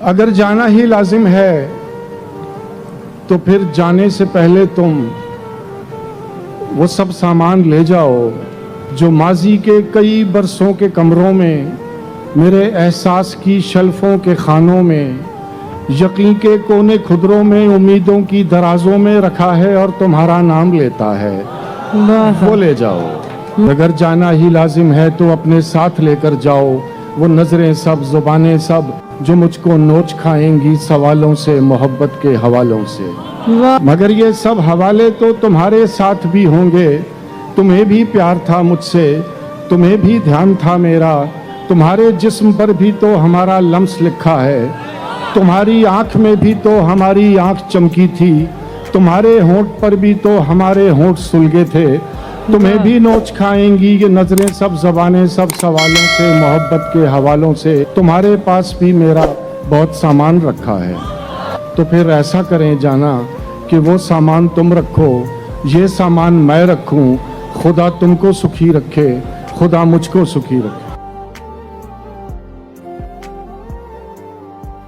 اگر جانا ہی لازم ہے تو پھر جانے سے پہلے تم وہ سب سامان لے جاؤ جو ماضی کے کئی برسوں کے کمروں میں، میرے احساس کی شلفوں کے خانوں میں، یقین کے کونے خدروں میں، امیدوں کی درازوں میں رکھا ہے اور تمہارا نام لیتا ہے، وہ لے جاؤ۔ اگر جانا ہی لازم ہے تو اپنے ساتھ لے کر جاؤ وہ نظریں سب، زبانیں سب، جو مجھ کو نوچ کھائیں گی سوالوں سے، محبت کے حوالوں سے۔ مگر یہ سب حوالے تو تمہارے ساتھ بھی ہوں گے، تمہیں بھی پیار تھا مجھ سے، تمہیں بھی دھیان تھا میرا، تمہارے جسم پر بھی تو ہمارا لمس لکھا ہے، تمہاری آنکھ میں بھی تو ہماری آنکھ چمکی تھی، تمہارے ہونٹ پر بھی تو ہمارے ہونٹ سلگے تھے، تمہیں بھی نوچ کھائیں گی یہ نظریں سب، زبانیں سب، سوالوں سے، محبت کے حوالوں سے۔ تمہارے پاس بھی میرا بہت سامان رکھا ہے، تو پھر ایسا کریں جانا کہ وہ سامان تم رکھو، یہ سامان میں رکھوں، خدا تم کو سکھی رکھے، خدا مجھ کو سکھی رکھے۔